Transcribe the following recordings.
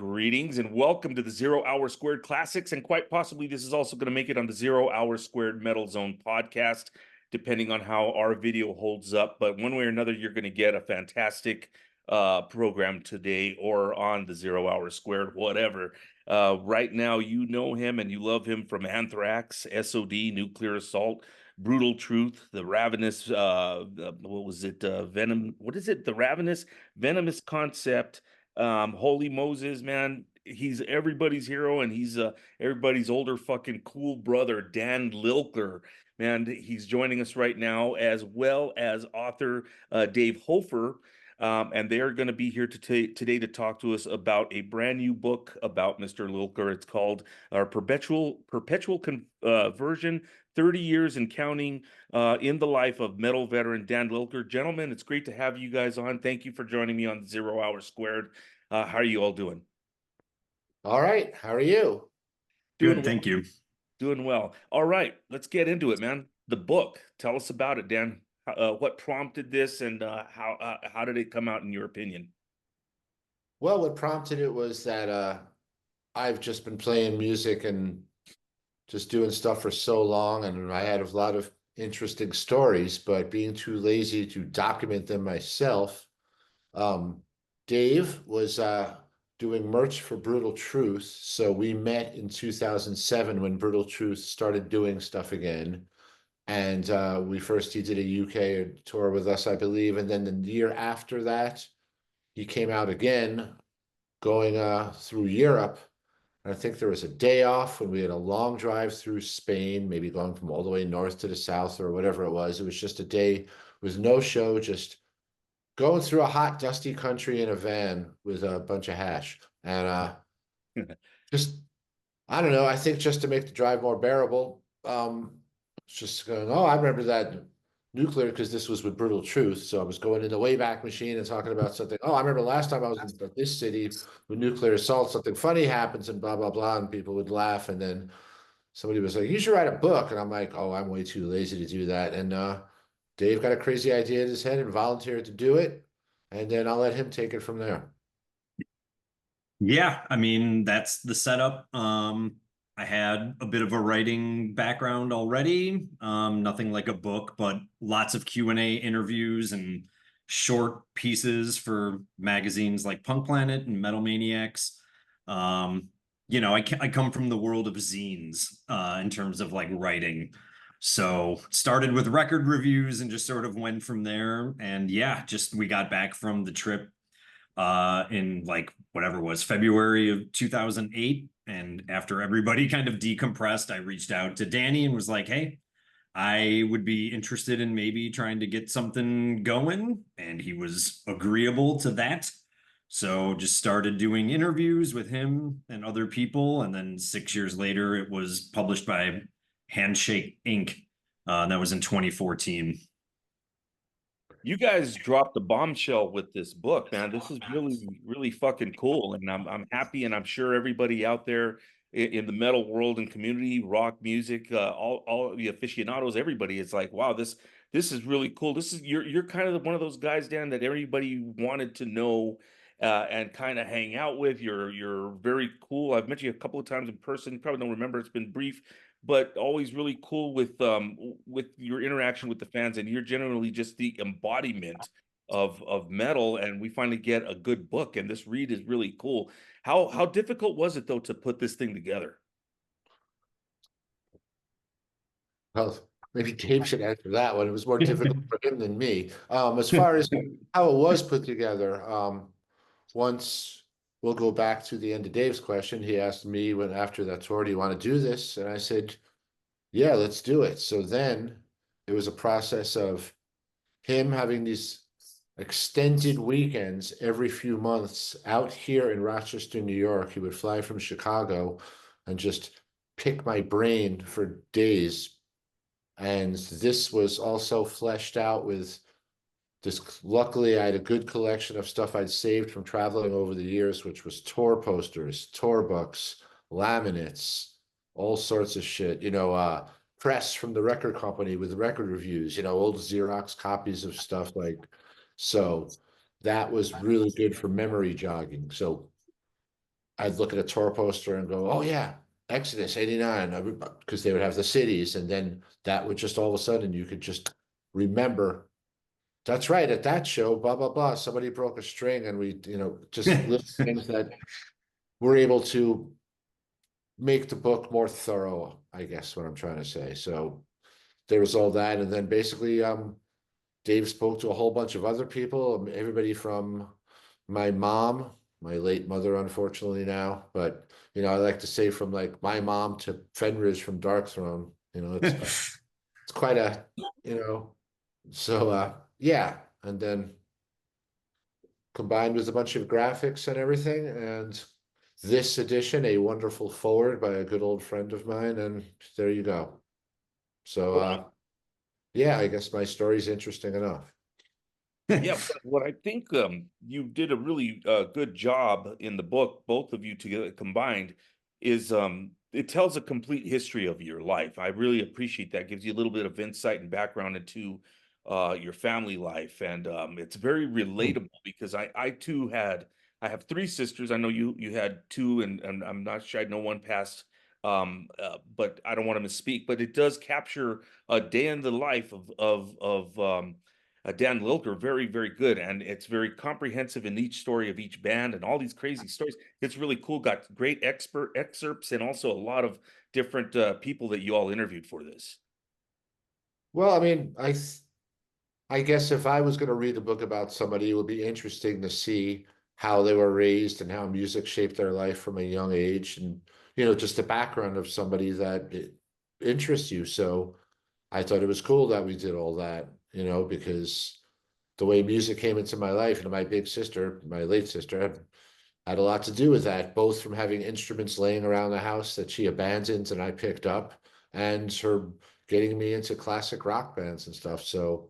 greetings and welcome to the 0 Hour Squared Classics, and quite possibly this is also going to make it on the 0 Hour Squared Metal Zone podcast, depending on how our video holds up. But one way or another, you're going to get a fantastic program today or on the 0 Hour Squared, whatever. Right now, you know him and you love him from Anthrax, S.O.D, Nuclear Assault, Brutal Truth, the Ravenous, what was it? Venom, what is it? The Ravenous, Venomous Concept. Holy Moses, man, he's everybody's hero, and he's everybody's older fucking cool brother, Dan Lilker. Man, he's joining us right now, as well as author Dave Hofer. And they are going to be here today to talk to us about a brand new book about Mr. Lilker. It's called Perpetual Conversion, 30 Years and Counting in the Life of Metal Veteran Dan Lilker. Gentlemen, it's great to have you guys on. Thank you for joining me on 0 Hour Squared. How are you all doing? All right. How are you? Doing Good, well. thank you. Doing well. All right, let's get into it, man. The book. Tell us about it, Dan. What prompted this, and how did it come out in your opinion? Well, what prompted it was that I've just been playing music and just doing stuff for so long, and I had a lot of interesting stories, but being too lazy to document them myself. Dave was doing merch for Brutal Truth, so we met in 2007 when Brutal Truth started doing stuff again. And he did a UK tour with us, I believe. And then the year after that, he came out again, going through Europe. And I think there was a day off when we had a long drive through Spain, maybe going from all the way north to the south or whatever it was. It was just a day with no show, just going through a hot, dusty country in a van with a bunch of hash. And just, I don't know, I think just to make the drive more bearable, just going, oh, I remember that Nuclear, because this was with Brutal Truth. So I was going in the Wayback Machine and talking about something. Oh, I remember last time I was in this city with Nuclear Assault, something funny happens and blah, blah, blah. And people would laugh. And then somebody was like, you should write a book. And I'm like, oh, I'm way too lazy to do that. And Dave got a crazy idea in his head and volunteered to do it. And then I'll let him take it from there. Yeah, I mean, that's the setup. I had a bit of a writing background already. Nothing like a book, but lots of Q&A interviews and short pieces for magazines like Punk Planet and Metal Maniacs. I come from the world of zines in terms of like writing. So started with record reviews and just sort of went from there. And yeah, just we got back from the trip in like whatever it was February of 2008. And after everybody kind of decompressed, I reached out to Danny and was like, hey, I would be interested in maybe trying to get something going. And he was agreeable to that. So just started doing interviews with him and other people. And then 6 years later, it was published by Handshake Inc. That was in 2014. You guys dropped the bombshell with this book, man. This is really, really fucking cool, and I'm happy, and I'm sure everybody out there in the metal world and community, rock music, all the aficionados, everybody is like, wow, this is really cool. This is you're kind of one of those guys, Dan, that everybody wanted to know and kind of hang out with. You're very cool. I've met you a couple of times in person. You probably don't remember. It's been brief, but always really cool with your interaction with the fans, and you're generally just the embodiment of metal, and we finally get a good book, and this read is really cool. How difficult was it though to put this thing together? Well, maybe Dave should answer that one. It was more difficult for him than me. As far as how it was put together, once we'll go back to the end of Dave's question. He asked me when after that tour, do you want to do this? And I said, yeah, let's do it. So then it was a process of him having these extended weekends every few months out here in Rochester, New York. He would fly from Chicago and just pick my brain for days. And this was also fleshed out with this. Luckily, I had a good collection of stuff I'd saved from traveling over the years, which was tour posters, tour books, laminates, all sorts of shit, press from the record company with record reviews, old Xerox copies of stuff like, so that was really good for memory jogging. So I'd look at a tour poster and go, oh yeah, Exodus 89, because they would have the cities, and then that would just all of a sudden you could just remember, that's right, at that show, blah blah blah, somebody broke a string, and we, just little things that we're able to make the book more thorough, I guess what I'm trying to say. So there was all that, and then basically Dave spoke to a whole bunch of other people, everybody from my mom, my late mother, unfortunately now, but I like to say from like my mom to Fenris from Darkthrone. It's quite a, you know, so yeah, and then combined with a bunch of graphics and everything, and this edition, a wonderful forward by a good old friend of mine, and there you go. So yeah, I guess my story's interesting enough. Yeah, but what I think you did a really good job in the book, both of you together combined, is it tells a complete history of your life. I really appreciate that. Gives you a little bit of insight and background into your family life, and it's very relatable because I too I have three sisters. I know you had two, and I'm not sure I know one passed, but I don't want to misspeak. But it does capture a day in the life of Dan Lilker, very, very good. And it's very comprehensive in each story of each band and all these crazy stories. It's really cool. Got great expert excerpts and also a lot of different people that you all interviewed for this. Well, I mean, I guess if I was going to read a book about somebody, it would be interesting to see how they were raised and how music shaped their life from a young age, and just the background of somebody that interests you. So I thought it was cool that we did all that, because the way music came into my life, and my big sister, my late sister, had a lot to do with that, both from having instruments laying around the house that she abandoned and I picked up, and her getting me into classic rock bands and stuff. So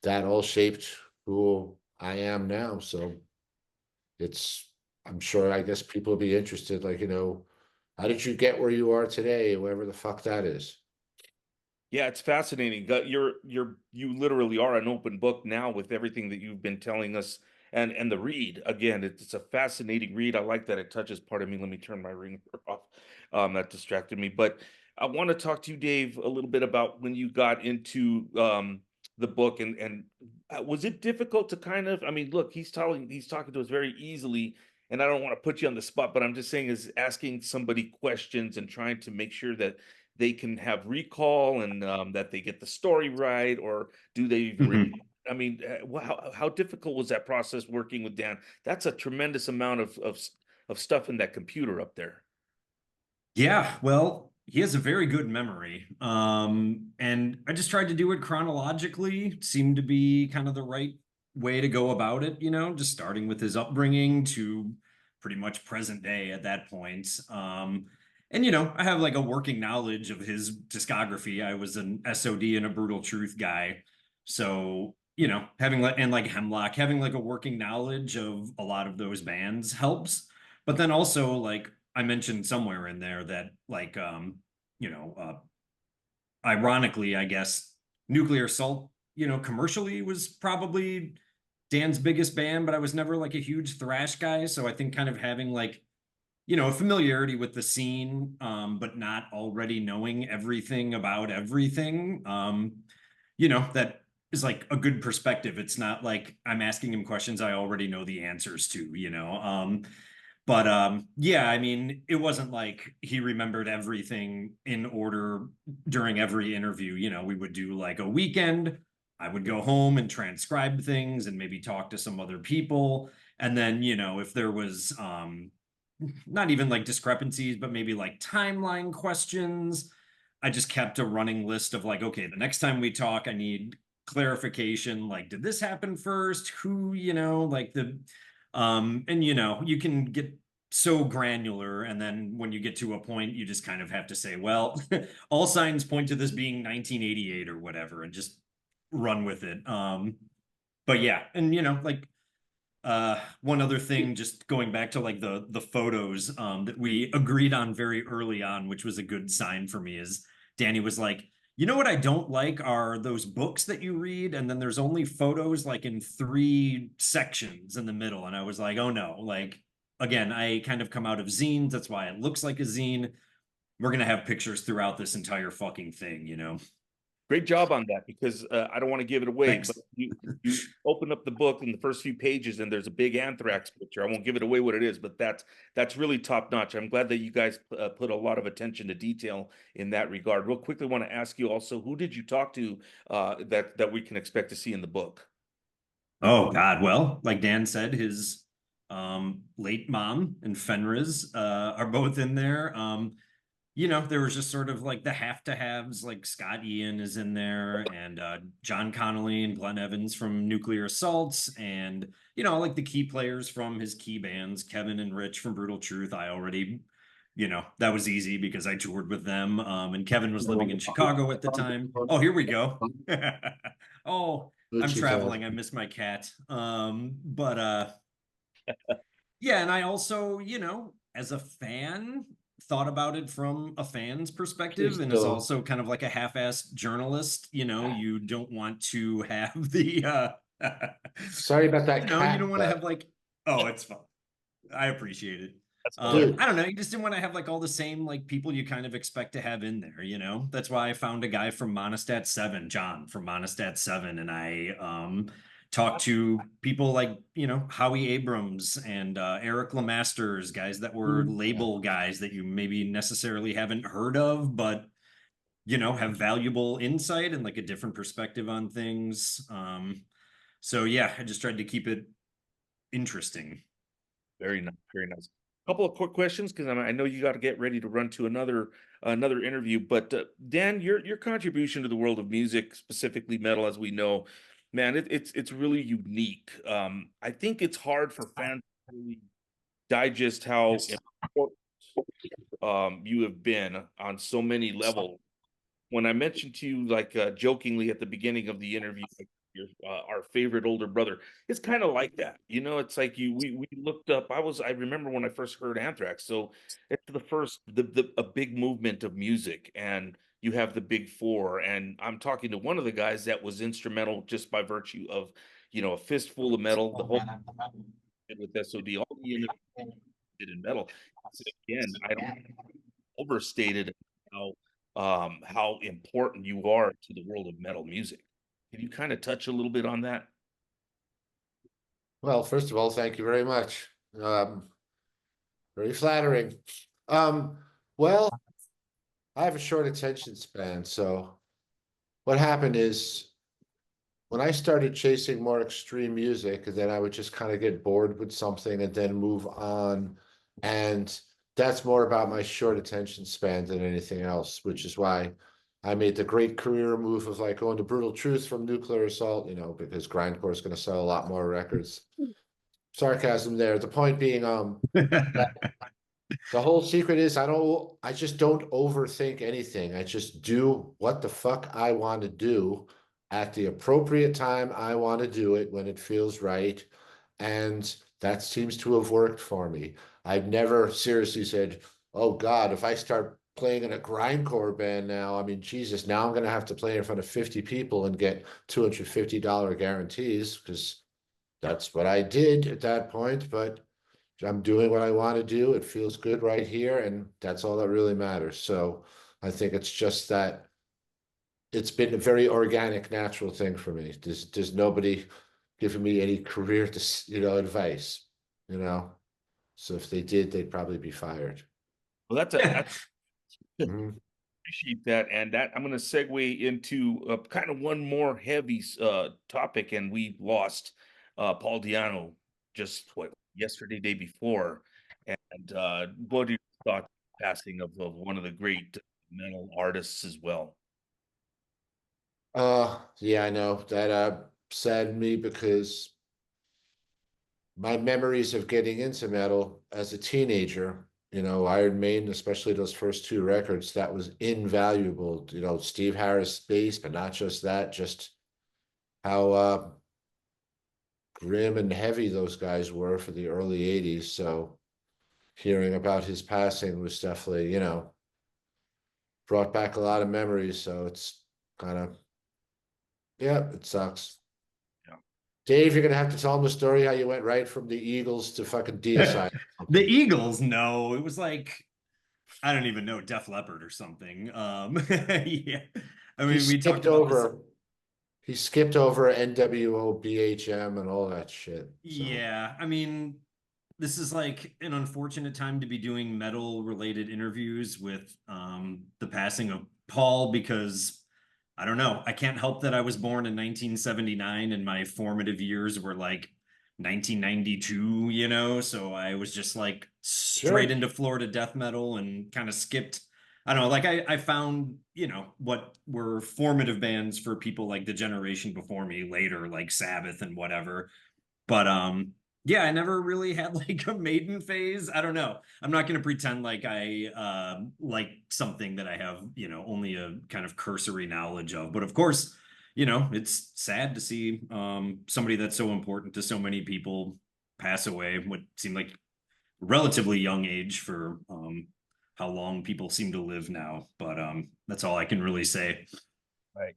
that all shaped who I am now. So it's, I'm sure, I guess people will be interested, like, how did you get where you are today, whoever the fuck that is. Yeah, it's fascinating. You literally are an open book now with everything that you've been telling us, and the read again. It's a fascinating read. I like that it touches part of me. Let me turn my ringer off. That distracted me. But I want to talk to you, Dave, a little bit about when you got into the book, and was it difficult to kind of? I mean, look, he's talking to us very easily, and I don't want to put you on the spot, but I'm just saying is asking somebody questions and trying to make sure that they can have recall and that they get the story right, or do they even I mean, how difficult was that process working with Dan? That's a tremendous amount of stuff in that computer up there. Yeah, well, he has a very good memory. And I just tried to do it chronologically. Seemed to be kind of the right way to go about it, just starting with his upbringing to pretty much present day at that point. And I have like a working knowledge of his discography. I was an S.O.D and a Brutal Truth guy. So, having like Hemlock, having like a working knowledge of a lot of those bands helps. But then also like I mentioned somewhere in there that like you know uh ironically I guess Nuclear Assault commercially was probably Dan's biggest band, but I was never like a huge thrash guy, so I think kind of having like a familiarity with the scene, but not already knowing everything about everything, that is like a good perspective. It's not like I'm asking him questions I already know the answers to, but yeah, I mean, it wasn't like he remembered everything in order during every interview. We would do like a weekend. I would go home and transcribe things and maybe talk to some other people. And then, if there was not even like discrepancies, but maybe like timeline questions, I just kept a running list of like, okay, the next time we talk, I need clarification. Like, did this happen first? Who, like and you can get so granular, and then when you get to a point you just kind of have to say, well, all signs point to this being 1988 or whatever, and just run with it. But yeah, and like one other thing, just going back to like the photos that we agreed on very early on, which was a good sign for me, is Danny was like, what I don't like are those books that you read, and then there's only photos like in 3 sections in the middle. And I was like, oh no, like again, I kind of come out of zines. That's why it looks like a zine. We're going to have pictures throughout this entire fucking thing, you know? Great job on that, because I don't want to give it away, Thanks. but you open up the book in the first few pages and there's a big anthrax picture. I won't give it away what it is, but that's really top notch. I'm glad that you guys put a lot of attention to detail in that regard. Real quickly, want to ask you also, who did you talk to that we can expect to see in the book? Oh God. Well, like Dan said, his late mom and Fenriz are both in there. You know, there was just sort of like the have to haves, like Scott Ian is in there, and John Connolly and Glenn Evans from Nuclear Assaults, and you know, like the key players from his key bands, Kevin and Rich from Brutal Truth. I already, you know, that was easy because I toured with them. And Kevin was living in Chicago at the time. Oh, here we go. Oh, I'm Gucci time. traveling. I miss my cat. But yeah, and I also, you know, as a fan, thought about it from a fan's perspective, and as So, also kind of like a half-assed journalist. You know, you don't want to have the sorry about you that know, you don't cat, want to have but like, oh, it's fun. I appreciate it. That's hilarious. dude, I don't know. You just didn't want to have like all the same like people you kind of expect to have in there, you know? That's why I found a guy from Monostat 7, John from Monostat 7, and I talked to people like, you know, Howie Abrams and Eric Lemasters, guys that were yeah. label guys that you maybe necessarily haven't heard of, but you know, have valuable insight and like a different perspective on things. So yeah, I just tried to keep it interesting. Very nice, very nice. Couple of quick questions, because I know you got to get ready to run to another interview. But Dan, your contribution to the world of music, specifically metal, as we know, man, it's really unique. I think it's hard for fans to really digest how important you have been on so many levels. When I mentioned to you, like jokingly at the beginning of the interview, like your our favorite older brother, it's kind of like that. You know, it's like we looked up. I remember when I first heard Anthrax. So it's the first the a big movement of music, and you have the big four. And I'm talking to one of the guys that was instrumental just by virtue of, a fistful of metal, the whole with S.O.D, all the innovations did in metal. So again, I don't overstated how important you are to the world of metal music. Can you kind of touch a little bit on that? Well, first of all, thank you very much. Very flattering. Um, well, I have a short attention span, so what happened is when I started chasing more extreme music, then I would just kind of get bored with something and then move on. And that's more about my short attention span than anything else, which is why I made the great career move of like going to Brutal Truth from Nuclear Assault, because grindcore is going to sell a lot more records. Sarcasm there. The point being, the whole secret is I just don't overthink anything. I just do what the fuck I want to do at the appropriate time I want to do it when it feels right. And that seems to have worked for me. I've never seriously said, oh God, if I start playing in a grindcore band now, I mean, Jesus, now I'm going to have to play in front of 50 people and get $250 guarantees because that's what I did at that point. But I'm doing what I want to do. It feels good right here, and that's all that really matters. So I think it's just that it's been a very organic, natural thing for me. There's nobody giving me any career advice, you know. So if they did, they'd probably be fired. Well, that's Mhm. appreciate that, and that I'm going to segue into kind of one more heavy topic, and we lost Paul Diano just yesterday, day before, and what are your thoughts on the passing of one of the great metal artists as well? Yeah, I know that saddened me because my memories of getting into metal as a teenager, Iron Maiden, especially those first two records, that was invaluable. Steve Harris bass, but not just that, just how grim and heavy those guys were for the early 80s. So hearing about his passing was definitely, brought back a lot of memories. So it's kind of, yeah, it sucks. Yeah. Dave, you're gonna have to tell him the story how you went right from the Eagles to fucking Deicide. The Eagles, no, it was like, I don't even know, Def Leppard or something. Yeah, I He mean, we talked skipped about this. over. He skipped over NWO, BHM, and all that shit. So Yeah, I mean, this is like an unfortunate time to be doing metal related interviews with the passing of Paul, because I don't know, I can't help that I was born in 1979 and my formative years were like 1992, you know, so I was just like straight sure. into Florida death metal and kind of skipped. I don't know, like I found, you know, what were formative bands for people like the generation before me later, like Sabbath and whatever. But yeah, I never really had like a maiden phase. I don't know. I'm not going to pretend like I like something that I have, you know, only a kind of cursory knowledge of. But of course, you know, it's sad to see somebody that's so important to so many people pass away, what seemed like relatively young age for how long people seem to live now. But that's all I can really say. Right.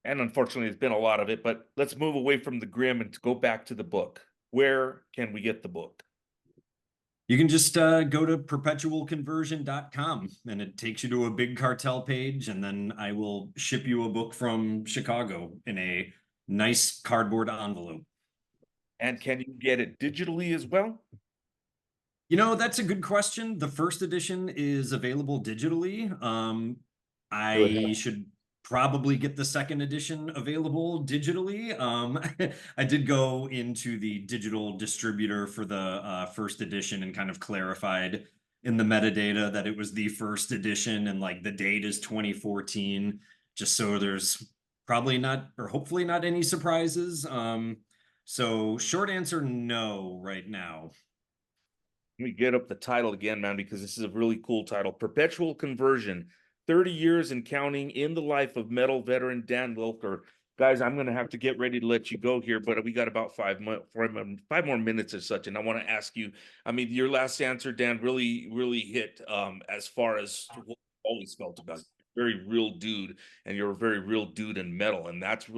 And unfortunately, there's been a lot of it, but let's move away from the grim and go back to the book. Where can we get the book? You can just go to perpetualconversion.com and it takes you to a big cartel page. And then I will ship you a book from Chicago in a nice cardboard envelope. And can you get it digitally as well? You know, that's a good question. The first edition is available digitally. Good. I should probably get the second edition available digitally. I did go into the digital distributor for the first edition and kind of clarified in the metadata that it was the first edition and like the date is 2014, just so there's probably not, or hopefully not, any surprises. So short answer, no, right now. Let me get up the title again, man, because this is a really cool title. Perpetual Conversion, 30 years and counting in the life of metal veteran Dan Lilker. Guys, I'm going to have to get ready to let you go here, but we got about 5 more minutes or such. And I want to ask you, I mean, your last answer, Dan, really hit as far as what I always felt about you. Very real dude, and you're a very real dude in metal. And that's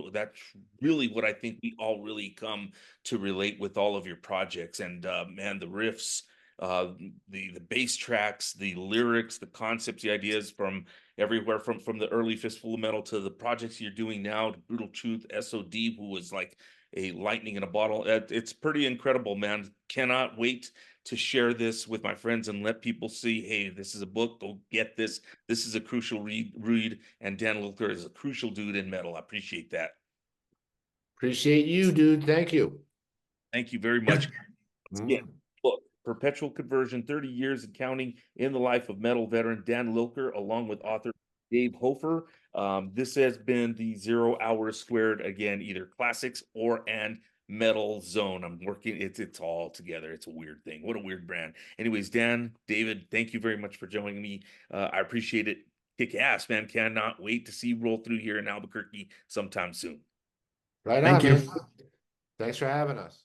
really what I think we all really come to relate with all of your projects. And man, the riffs, uh the bass tracks, the lyrics, the concepts, the ideas from everywhere, from the early Fistful of Metal to the projects you're doing now, to Brutal Truth, S.O.D, who was like a lightning in a bottle. It's pretty incredible, man. Cannot wait to share this with my friends and let people see, hey, this is a book, go get this. This is a crucial read, and Dan Lilker is a crucial dude in metal. I appreciate that. Appreciate you, dude. Thank you. Thank you very much. Yeah. Mm. Book, Perpetual Conversion, 30 years and counting in the life of metal veteran Dan Lilker, along with author Dave Hofer. This has been the 0 Hours Squared, again, either classics and metal zone. I'm working, it's all together. It's a weird thing. What a weird brand. Anyways, Dan, David, thank you very much for joining me. I appreciate it. Kick ass, man. Cannot wait to see you roll through here in Albuquerque sometime soon. Right on, Thank you. man. Thanks for having us.